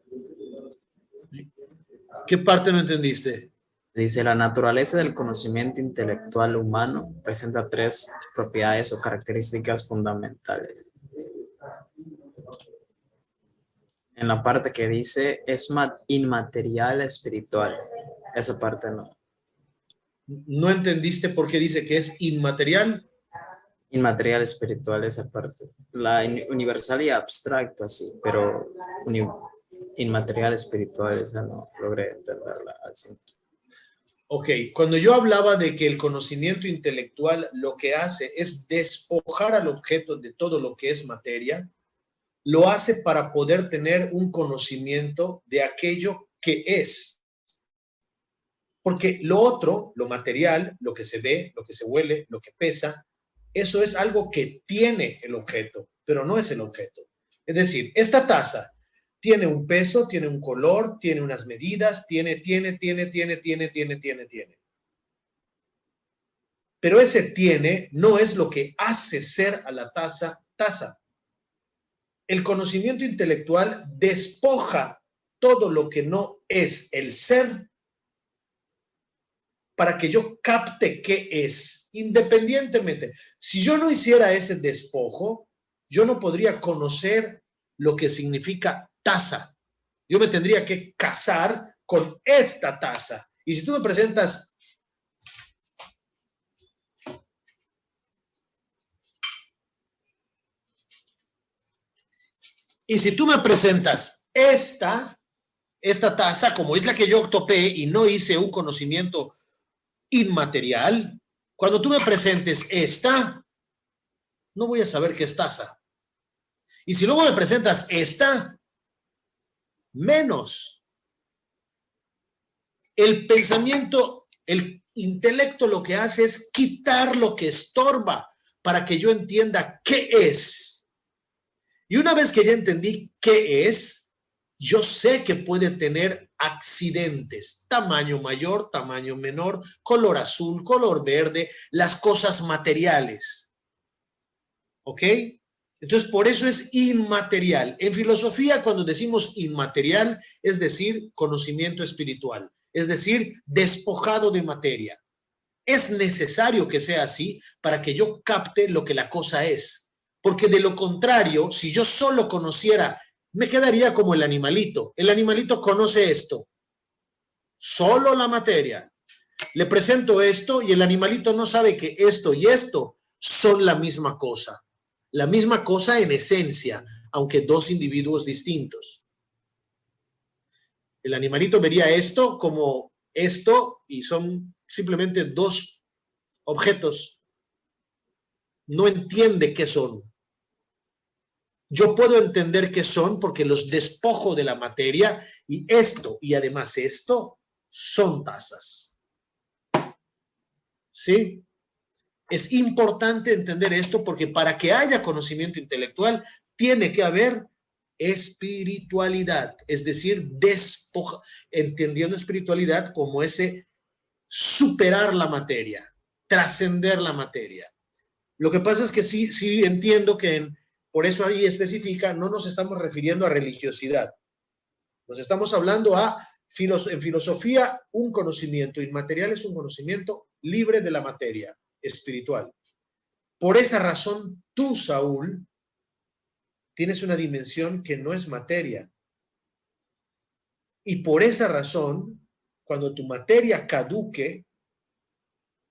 ¿Qué parte no entendiste? Dice, la naturaleza del conocimiento intelectual humano presenta 3 propiedades o características fundamentales. En la parte que dice, es inmaterial espiritual. Esa parte no. ¿No entendiste por qué dice que es inmaterial? Inmaterial espiritual, esa parte. La universal y abstracta, sí, pero inmaterial espiritual, esa no logré entenderla al 100%. Ok, cuando yo hablaba de que el conocimiento intelectual lo que hace es despojar al objeto de todo lo que es materia, lo hace para poder tener un conocimiento de aquello que es. Porque lo otro, lo material, lo que se ve, lo que se huele, lo que pesa, eso es algo que tiene el objeto, pero no es el objeto. Es decir, esta taza tiene un peso, tiene un color, tiene unas medidas, tiene. Pero ese tiene no es lo que hace ser a la taza, taza. El conocimiento intelectual despoja todo lo que no es el ser para que yo capte qué es, independientemente. Si yo no hiciera ese despojo, yo no podría conocer lo que significa taza. Yo me tendría que casar con esta taza. Y si tú me presentas esta taza, como es la que yo topé y no hice un conocimiento inmaterial, cuando tú me presentes esta, no voy a saber qué es taza. Y si luego me presentas esta, menos. El pensamiento, el intelecto lo que hace es quitar lo que estorba para que yo entienda qué es. Y una vez que ya entendí qué es, yo sé que puede tener accidentes, tamaño mayor, tamaño menor, color azul, color verde, las cosas materiales. ¿Ok? Entonces, por eso es inmaterial. En filosofía, cuando decimos inmaterial, es decir, conocimiento espiritual, es decir, despojado de materia. Es necesario que sea así para que yo capte lo que la cosa es. Porque de lo contrario, si yo solo conociera, me quedaría como el animalito. El animalito conoce esto, solo la materia. Le presento esto y el animalito no sabe que esto y esto son la misma cosa. La misma cosa en esencia, aunque dos individuos distintos. El animalito vería esto como esto, y son simplemente dos objetos, no entiende qué son. Yo puedo entender qué son porque los despojo de la materia y esto, y además esto, son tazas. ¿Sí? Es importante entender esto porque para que haya conocimiento intelectual tiene que haber espiritualidad, es decir, entendiendo espiritualidad como ese superar la materia, trascender la materia. Lo que pasa es que sí entiendo que por eso ahí especifica, no nos estamos refiriendo a religiosidad. Nos estamos hablando en filosofía, un conocimiento inmaterial es un conocimiento libre de la materia, espiritual. Por esa razón, tú, Saúl, tienes una dimensión que no es materia. Y por esa razón, cuando tu materia caduque,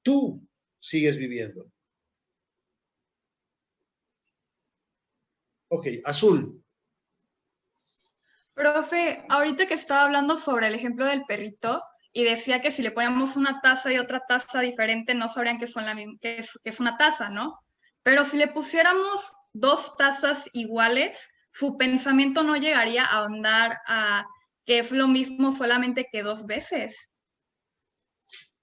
tú sigues viviendo. Ok, Azul. Profe, ahorita que estaba hablando sobre el ejemplo del perrito y decía que si le poníamos una taza y otra taza diferente no sabrían que son que es una taza, ¿no? Pero si le pusiéramos dos tazas iguales, su pensamiento no llegaría a ahondar a que es lo mismo solamente que dos veces.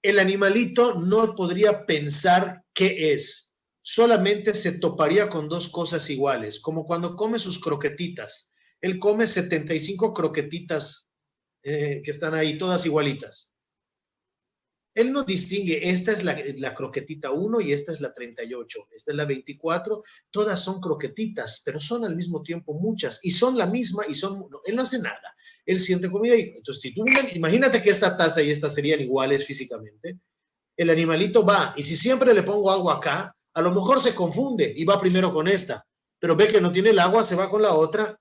El animalito no podría pensar qué es. Solamente se toparía con dos cosas iguales, como cuando come sus croquetitas. Él come 75 croquetitas que están ahí, todas igualitas. Él no distingue, esta es la croquetita 1 y esta es la 38, esta es la 24, todas son croquetitas, pero son al mismo tiempo muchas y son la misma y él no hace nada, él siente comida y entonces si tú, imagínate que esta taza y esta serían iguales físicamente, el animalito va y si siempre le pongo agua acá, a lo mejor se confunde y va primero con esta, pero ve que no tiene el agua, se va con la otra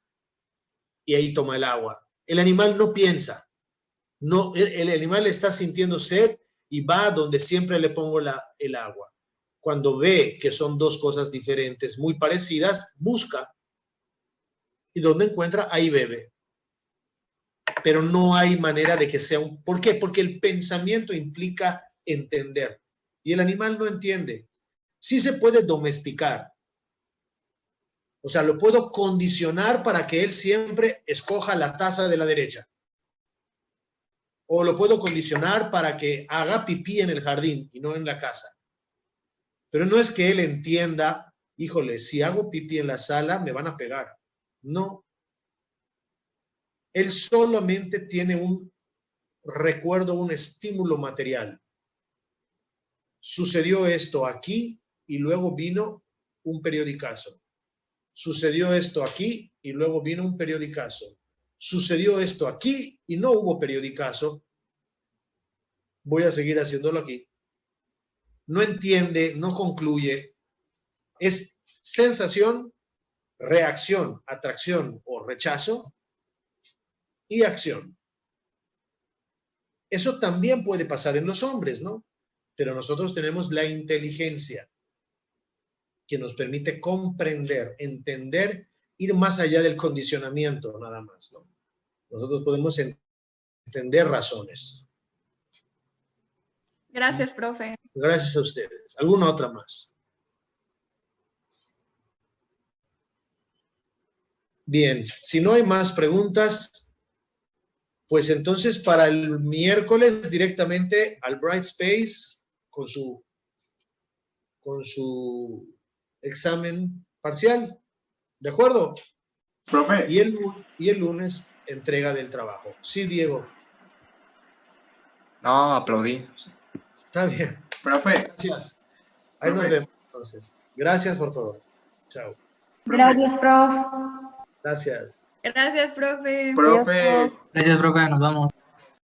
y ahí toma el agua. El animal no piensa, no, el animal está sintiendo sed y va donde siempre le pongo el agua. Cuando ve que son dos cosas diferentes, muy parecidas, busca y donde encuentra, ahí bebe. Pero no hay manera de que sea un... ¿Por qué? Porque el pensamiento implica entender y el animal no entiende. Sí se puede domesticar. O sea, lo puedo condicionar para que él siempre escoja la taza de la derecha. O lo puedo condicionar para que haga pipí en el jardín y no en la casa. Pero no es que él entienda, híjole, si hago pipí en la sala me van a pegar. No. Él solamente tiene un recuerdo, un estímulo material. Sucedió esto aquí y luego vino un periodicazo. Sucedió esto aquí y luego vino un periodicazo. Sucedió esto aquí y no hubo periodicazo. Voy a seguir haciéndolo aquí. No entiende, no concluye. Es sensación, reacción, atracción o rechazo y acción. Eso también puede pasar en los hombres, ¿no? Pero nosotros tenemos la inteligencia que nos permite comprender, entender, ir más allá del condicionamiento, nada más, ¿no? Nosotros podemos entender razones. Gracias, profe. Gracias a ustedes. ¿Alguna otra más? Bien, si no hay más preguntas, pues entonces para el miércoles directamente al Bright Space con su examen parcial. ¿De acuerdo? Profe. Y el lunes entrega del trabajo. Sí, Diego. No, aplaudí. Está bien. Profe. Gracias. Ahí nos vemos entonces. Gracias por todo. Chao. Gracias, prof. Gracias. Gracias, profe. Profe. Gracias, profe, nos vamos.